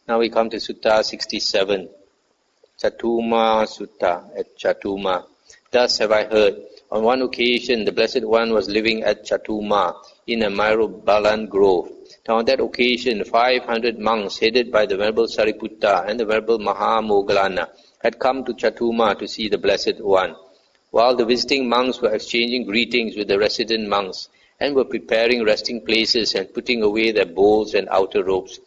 Now we come to Sutta 67, Catuma Sutta at Catuma. Thus have I heard. On one occasion, the Blessed One was living at Catuma in a Myrobalan grove. Now on that occasion, 500 monks headed by the Venerable Sariputta and the Venerable Mahamoggallana had come to Catuma to see the Blessed One. While the visiting monks were exchanging greetings with the resident monks and were preparing resting places and putting away their bowls and outer robes,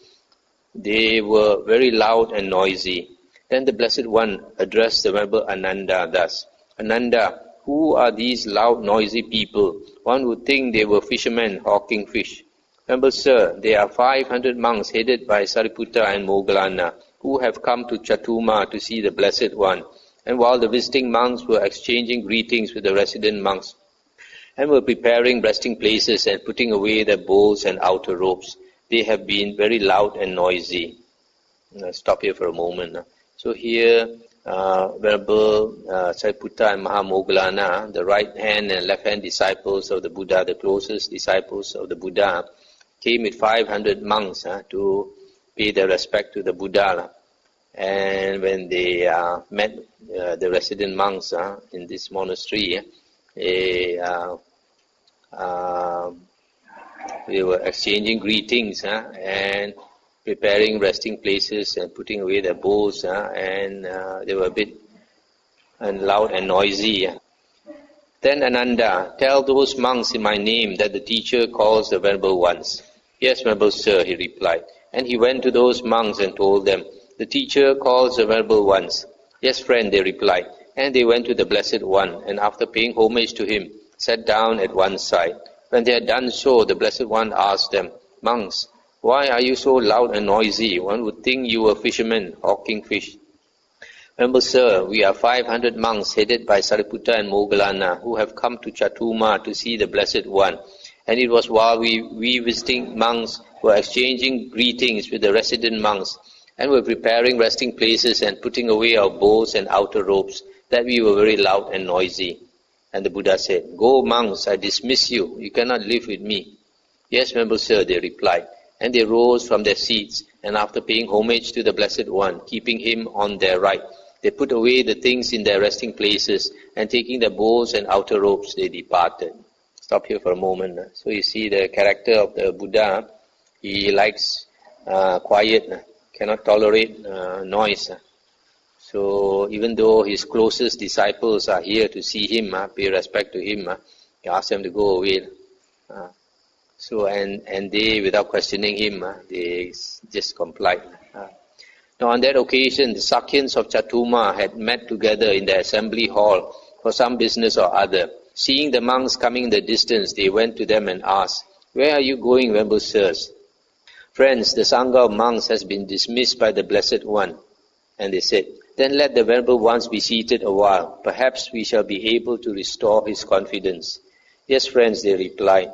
they were very loud and noisy. Then the Blessed One addressed the Venerable Ananda thus, Ananda, who are these loud, noisy people? One would think they were fishermen hawking fish. Venerable Sir, they are 500 monks headed by Sariputta and Moggallana, who have come to Catuma to see the Blessed One. And while the visiting monks were exchanging greetings with the resident monks, and were preparing resting places and putting away their bowls and outer robes, they have been very loud and noisy. I'll stop here for a moment. So here, Venerable Sariputta and Mahamoggallana, the right hand and left hand disciples of the Buddha, the closest disciples of the Buddha, came with 500 monks to pay their respect to the Buddha. And when they met the resident monks in this monastery, they were exchanging greetings and preparing resting places and putting away their bowls, and they were a bit loud and noisy. Then Ananda, tell those monks in my name that the teacher calls the Venerable Ones. Yes, Venerable Sir, he replied. And he went to those monks and told them, the teacher calls the Venerable Ones. Yes, friend, they replied. And they went to the Blessed One, and after paying homage to him, sat down at one side. When they had done so, the Blessed One asked them, monks, why are you so loud and noisy? One would think you were fishermen hawking fish. Venerable Sir, we are 500 monks headed by Sariputta and Moggallana who have come to Catuma to see the Blessed One. And it was while we visiting monks were exchanging greetings with the resident monks and were preparing resting places and putting away our bowls and outer robes that we were very loud and noisy. And the Buddha said, go monks, I dismiss you. You cannot live with me. Yes, Venerable Sir, they replied. And they rose from their seats, and after paying homage to the Blessed One, keeping him on their right, they put away the things in their resting places, and taking their bowls and outer robes, they departed. Stop here for a moment. So you see the character of the Buddha. He likes quiet, cannot tolerate noise. So even though his closest disciples are here to see him, pay respect to him, he asks them to go away. So and they, without questioning him, they just complied. Now on that occasion, the Sakyans of Catuma had met together in the assembly hall for some business or other. Seeing the monks coming in the distance, they went to them and asked, where are you going, Venerable Sirs? Friends, the Sangha of monks has been dismissed by the Blessed One. And they said, then let the Venerable Ones be seated a while. Perhaps we shall be able to restore his confidence. Yes, friends, they replied.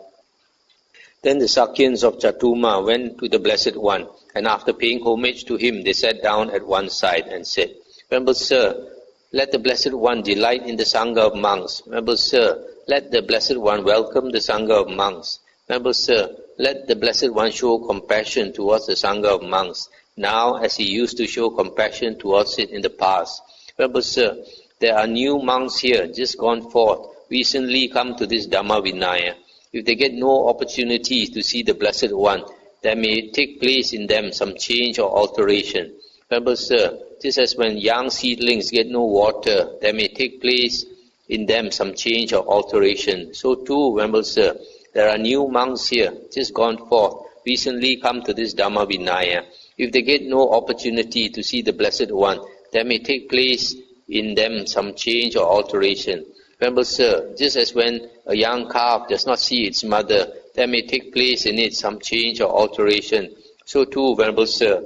Then the Sakyans of Catuma went to the Blessed One, and after paying homage to him, they sat down at one side and said, Venerable Sir, let the Blessed One delight in the Sangha of monks. Venerable Sir, let the Blessed One welcome the Sangha of monks. Venerable Sir, let the Blessed One show compassion towards the Sangha of monks, now as he used to show compassion towards it in the past. Venerable Sir, there are new monks here, just gone forth, recently come to this Dhamma Vinaya. If they get no opportunities to see the Blessed One, there may take place in them some change or alteration. Venerable Sir, just as when young seedlings get no water, there may take place in them some change or alteration. So too, Venerable Sir, there are new monks here, just gone forth, recently come to this Dhamma Vinaya. If they get no opportunity to see the Blessed One, there may take place in them some change or alteration. Venerable Sir, just as when a young calf does not see its mother, there may take place in it some change or alteration. So too, Venerable Sir,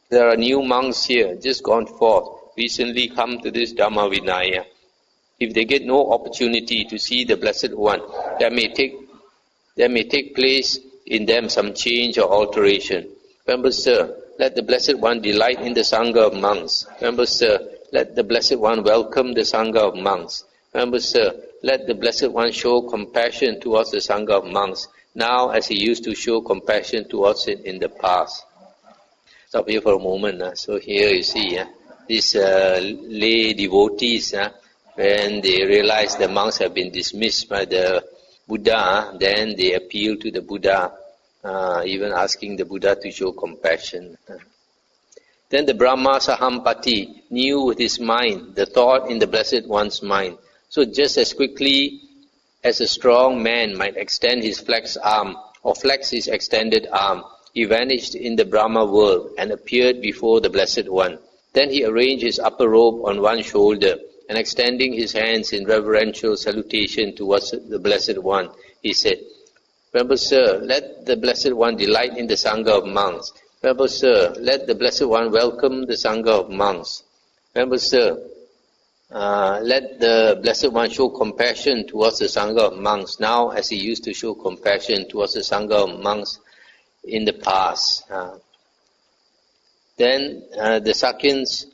there are new monks here, just gone forth, recently come to this Dhamma Vinaya. If they get no opportunity to see the Blessed One, there may take place in them some change or alteration. Venerable Sir, let the Blessed One delight in the Sangha of monks. Venerable Sir, let the Blessed One welcome the Sangha of monks. Venerable Sir, let the Blessed One show compassion towards the Sangha of monks, now as he used to show compassion towards it in the past. Stop here for a moment. So here you see these lay devotees, when they realize the monks have been dismissed by the Buddha, then they appeal to the Buddha, even asking the Buddha to show compassion. Then the Brahma Sahampati knew with his mind the thought in the Blessed One's mind. So just as quickly as a strong man might extend his flexed arm or flex his extended arm, he vanished in the Brahma world and appeared before the Blessed One. Then he arranged his upper robe on one shoulder and extending his hands in reverential salutation towards the Blessed One, he said, "Venerable Sir, let the Blessed One delight in the Sangha of monks. Venerable Sir, let the Blessed One welcome the Sangha of monks. Venerable Sir, let the Blessed One show compassion towards the Sangha of monks now as he used to show compassion towards the Sangha of monks in the past." Then the Sakyans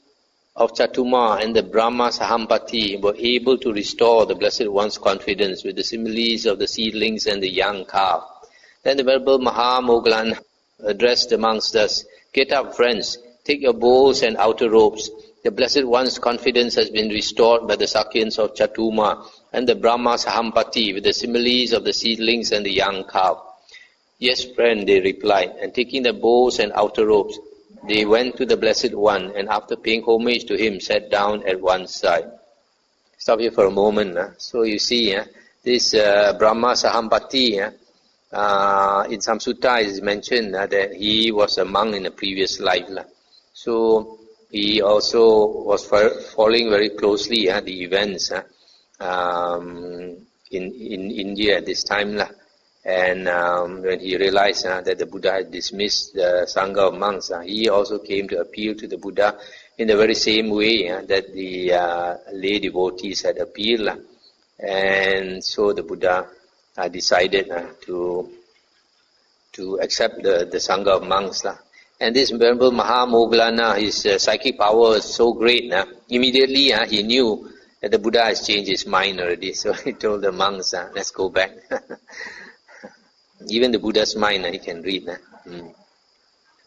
of Catuma and the Brahma Sahampati were able to restore the Blessed One's confidence with the similes of the seedlings and the young calf. Then the Venerable Mahamoggallana addressed the monks thus, "Get up, friends, take your bowls and outer robes. The Blessed One's confidence has been restored by the Sakyans of Catuma and the Brahma Sahampati with the similes of the seedlings and the young calf." "Yes, friend," they replied, and taking the bowls and outer robes, they went to the Blessed One, and after paying homage to him, sat down at one side. Stop here for a moment. So you see, this Brahma Sahampati, in some sutta it is mentioned that he was a monk in a previous life. So he also was following very closely the events in India at this time. And when he realized that the Buddha had dismissed the Sangha of monks, he also came to appeal to the Buddha in the very same way that the lay devotees had appealed. And so the Buddha decided to accept the Sangha of monks. And this Venerable Mahamoggallana, his psychic power was so great, immediately he knew that the Buddha has changed his mind already. So he told the monks, "Let's go back." Even the Buddha's mind he can read.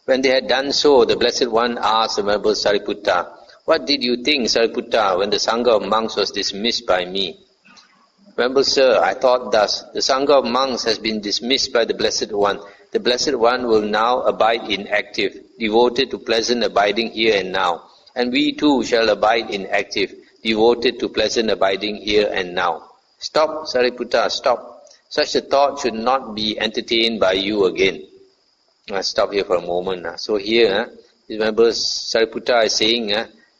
When they had done so, the Blessed One asked the Venerable Sariputta, "What did you think, Sariputta, when the Sangha of monks was dismissed by me?" "Venerable Sir, I thought thus, the Sangha of monks has been dismissed by the Blessed One. The Blessed One will now abide inactive, devoted to pleasant abiding here and now. And we too shall abide inactive, devoted to pleasant abiding here and now." "Stop, Sariputta, stop. Such a thought should not be entertained by you again." Stop here for a moment. So here, remember Sariputta is saying,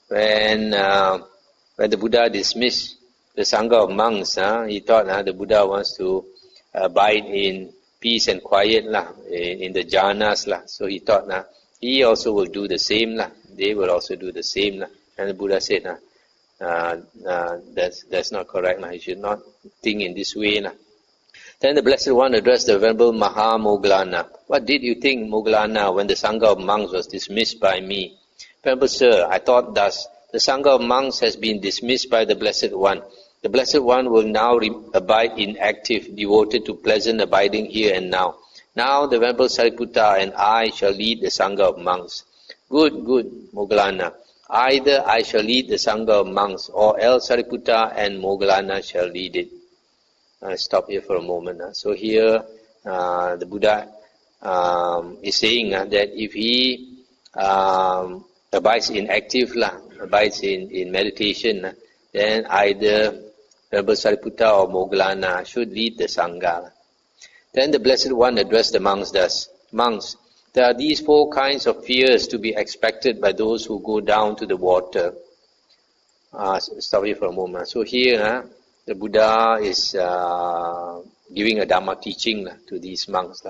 when the Buddha dismissed the Sangha of monks, he thought the Buddha wants to abide in peace and quiet in the jhanas. So he thought he also will do the same. They will also do the same. And the Buddha said, that's not correct. You should not think in this way. Then the Blessed One addressed the Venerable Mahamoggallana. "What did you think, Moggallana, when the Sangha of monks was dismissed by me?" "Venerable Sir, I thought thus, the Sangha of monks has been dismissed by the Blessed One. The Blessed One will now abide inactive, devoted to pleasant abiding here and now. Now the Venerable Sariputta and I shall lead the Sangha of monks." Good, Moggallana. "Either I shall lead the Sangha of monks, or else Sariputta and Moggallana shall lead it." Stop here for a moment. So here the Buddha is saying that if he abides inactive, abides in meditation, then either Venerable Sariputta or Moggallana should lead the Sangha. Then the Blessed One addressed the monks thus, "Monks, there are these 4 kinds of fears to be expected by those who go down to the water." Stop here for a moment. So here the Buddha is giving a Dhamma teaching to these monks.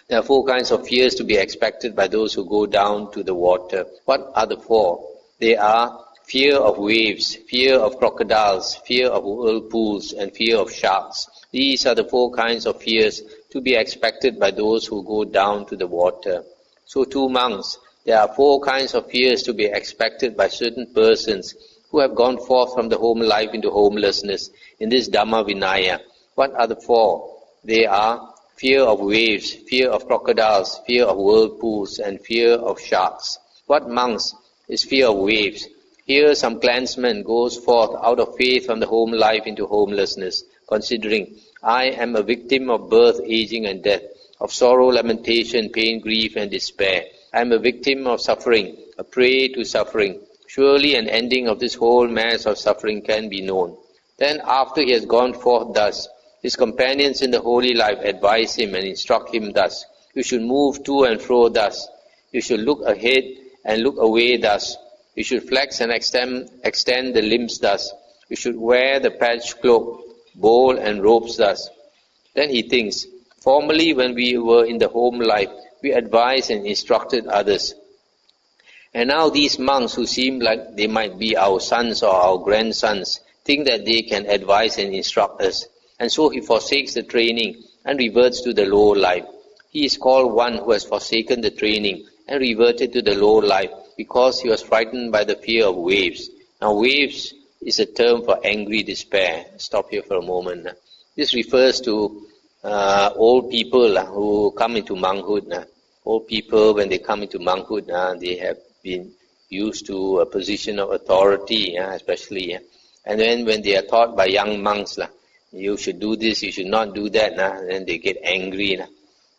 There are 4 kinds of fears to be expected by those who go down to the water. What are the 4? They are fear of waves, fear of crocodiles, fear of whirlpools, and fear of sharks. These are the 4 kinds of fears to be expected by those who go down to the water. So too, monks, there are 4 kinds of fears to be expected by certain persons who have gone forth from the home life into homelessness in this Dhamma Vinaya. What are the 4? They are fear of waves, fear of crocodiles, fear of whirlpools, and fear of sharks. What monks is fear of waves? Here some clansman goes forth out of faith from the home life into homelessness, considering, I am a victim of birth, aging, and death, of sorrow, lamentation, pain, grief, and despair. I am a victim of suffering, a prey to suffering. Surely an ending of this whole mass of suffering can be known. Then after he has gone forth thus, his companions in the holy life advise him and instruct him thus. You should move to and fro thus. You should look ahead and look away thus. You should flex and extend the limbs thus. You should wear the patched cloak, bowl and robes thus. Then he thinks, formerly when we were in the home life, we advised and instructed others. And now these monks who seem like they might be our sons or our grandsons think that they can advise and instruct us. And so he forsakes the training and reverts to the low life. He is called one who has forsaken the training and reverted to the low life because he was frightened by the fear of waves. Now waves is a term for angry despair. Stop here for a moment. This refers to old people who come into monkhood. Old people, when they come into monkhood, they have been used to a position of authority, especially. And then when they are taught by young monks, you should do this, you should not do that, and then they get angry.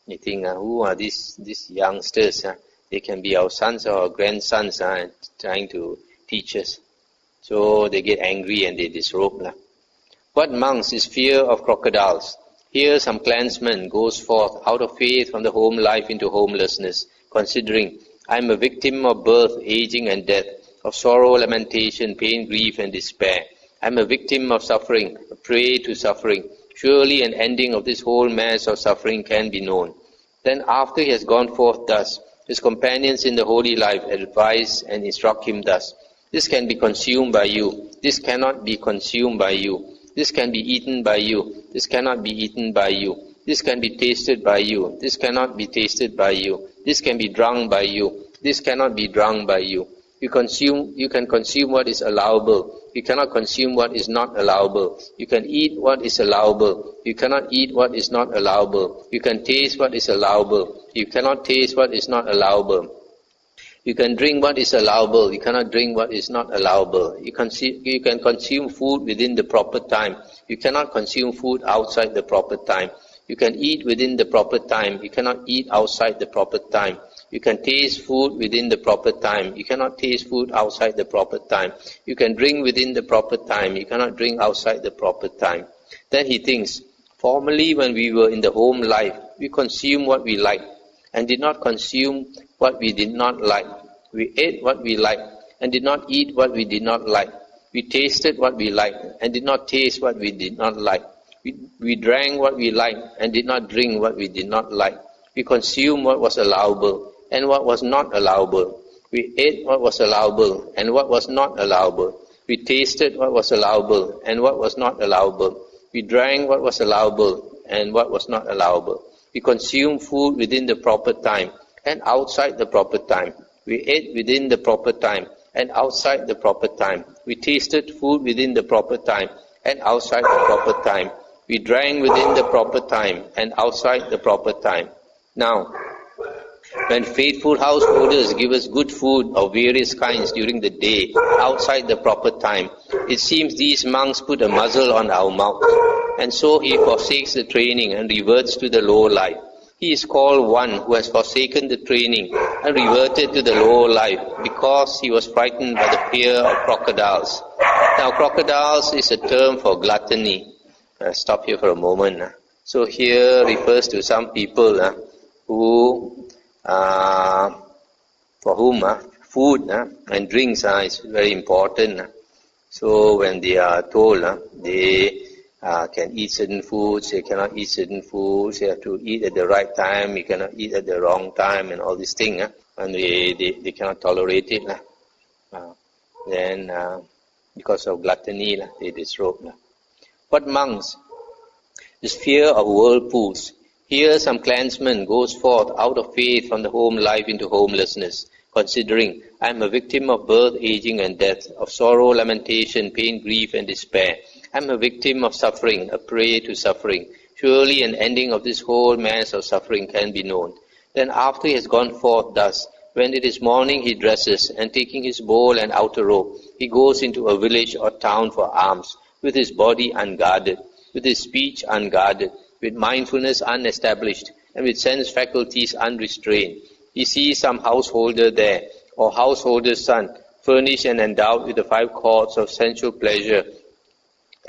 They think, who are these youngsters? They can be our sons or our grandsons, trying to teach us. So they get angry and they disrobe. What monks is fear of crocodiles? Here some clansman goes forth out of faith from the home life into homelessness, considering, I am a victim of birth, aging, and death, of sorrow, lamentation, pain, grief, and despair. I am a victim of suffering, a prey to suffering. Surely an ending of this whole mass of suffering can be known. Then after he has gone forth thus, his companions in the holy life advise and instruct him thus. This can be consumed by you. This cannot be consumed by you. This can be eaten by you. This cannot be eaten by you. This can be tasted by you. This cannot be tasted by you. This can be drunk by you. This cannot be drunk by you. You can consume what is allowable. You cannot consume what is not allowable. You can eat what is allowable. You cannot eat what is not allowable. You can taste what is allowable. You cannot taste what is not allowable. You can drink what is allowable. You cannot drink what is not allowable. You can consume food within the proper time. You cannot consume food outside the proper time. You can eat within the proper time. You cannot eat outside the proper time. You can taste food within the proper time. You cannot taste food outside the proper time. You can drink within the proper time. You cannot drink outside the proper time. Then he thinks, formerly when we were in the home life, we consumed what we liked and did not consume what we did not like. We ate what we liked and did not eat what we did not like. We tasted what we liked and did not taste what we did not like. We drank what we liked and did not drink what we did not like. We consumed what was allowable and what was not allowable. We ate what was allowable and what was not allowable. We tasted what was allowable and what was not allowable. We drank what was allowable and what was not allowable. We consumed food within the proper time and outside the proper time. We ate within the proper time and outside the proper time. We tasted food within the proper time and outside the proper time. We drank within the proper time and outside the proper time. Now, when faithful householders give us good food of various kinds during the day, outside the proper time, it seems these monks put a muzzle on our mouth, and so he forsakes the training and reverts to the low life. He is called one who has forsaken the training and reverted to the low life because he was frightened by the fear of crocodiles. Now, crocodiles is a term for gluttony. Stop here for a moment. So here refers to some people who, for whom food and drinks is very important. So when they are told they can eat certain foods, they cannot eat certain foods, they have to eat at the right time, you cannot eat at the wrong time, and all these things, and they cannot tolerate it. Then because of gluttony, they disrobe. What monks? This fear of whirlpools. Here some clansman goes forth out of faith from the home life into homelessness, considering, I am a victim of birth, aging, and death, of sorrow, lamentation, pain, grief, and despair. I am a victim of suffering, a prey to suffering. Surely an ending of this whole mass of suffering can be known. Then after he has gone forth thus, when it is morning he dresses, and taking his bowl and outer robe, he goes into a village or town for alms, with his body unguarded, with his speech unguarded, with mindfulness unestablished, and with sense faculties unrestrained. He sees some householder there, or householder's son, furnished and endowed with the 5 chords of sensual pleasure,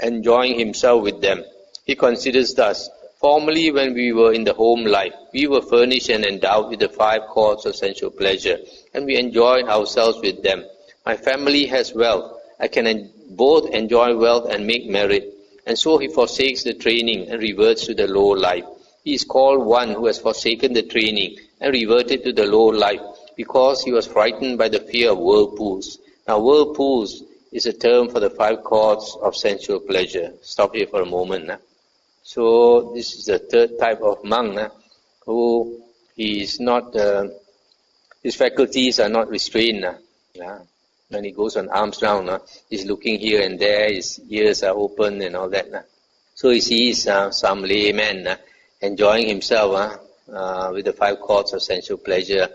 enjoying himself with them. He considers thus, formerly when we were in the home life, we were furnished and endowed with the 5 chords of sensual pleasure, and we enjoyed ourselves with them. My family has wealth. I can both enjoy wealth and make merit. And so he forsakes the training and reverts to the low life. He is called one who has forsaken the training and reverted to the low life, because he was frightened by the fear of whirlpools. Now whirlpools is a term for the 5 chords of sensual pleasure. Stop here for a moment. So this is the third type of monk who he is not, his faculties are not restrained. When he goes on alms round, he's looking here and there, his ears are open and all that. So he sees some layman enjoying himself with the 5 chords of sensual pleasure.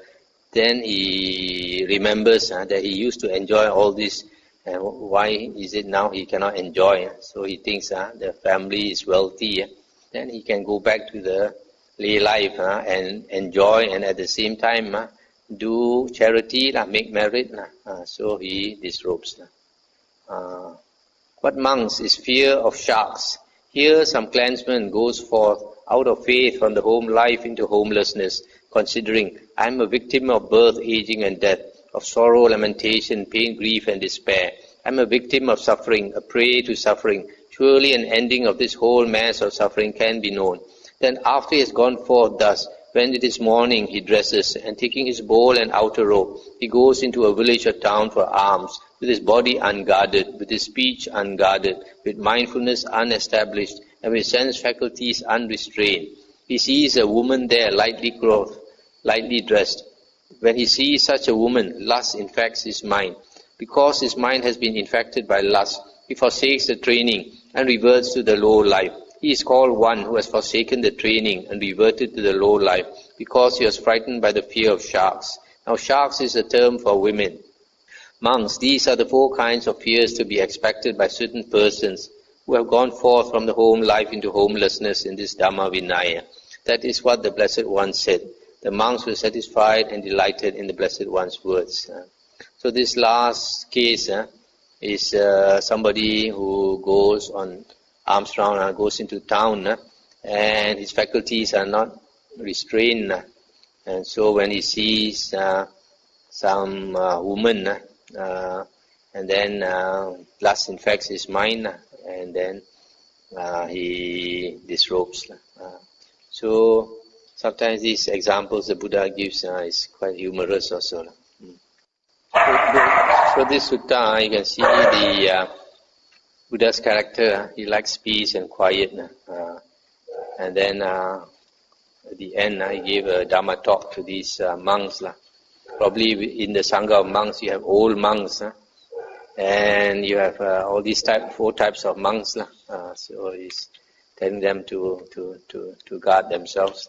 Then he remembers that he used to enjoy all this, and why is it now he cannot enjoy? So he thinks the family is wealthy, then he can go back to the lay life and enjoy, and at the same time do charity, make merit. So he disrobes. What monks is fear of sharks. Here some clansman goes forth out of faith from the home life into homelessness, considering, I am a victim of birth, aging and death, of sorrow, lamentation, pain, grief and despair. I am a victim of suffering, a prey to suffering. Surely an ending of this whole mass of suffering can be known. Then after he has gone forth thus, when it is morning he dresses, and taking his bowl and outer robe, he goes into a village or town for alms, with his body unguarded, with his speech unguarded, with mindfulness unestablished, and with sense faculties unrestrained. He sees a woman there, lightly clothed, lightly dressed. When he sees such a woman, lust infects his mind. Because his mind has been infected by lust, he forsakes the training and reverts to the low life. He is called one who has forsaken the training and reverted to the low life, because he was frightened by the fear of sharks. Now sharks is a term for women. Monks, these are the 4 kinds of fears to be expected by certain persons who have gone forth from the home life into homelessness in this Dhamma Vinaya. That is what the Blessed One said. The monks were satisfied and delighted in the Blessed One's words. So this last case is somebody who goes on alms round, goes into town, and his faculties are not restrained. And so when he sees some woman, and then lust infects his mind, and then he disrobes. So sometimes these examples the Buddha gives is quite humorous also. So this sutta, you can see the Buddha's character. He likes peace and quiet. And then at the end, he gave a Dhamma talk to these monks. Probably in the Sangha of monks, you have old monks. And you have all these 4 types of monks. So he's telling them to guard themselves.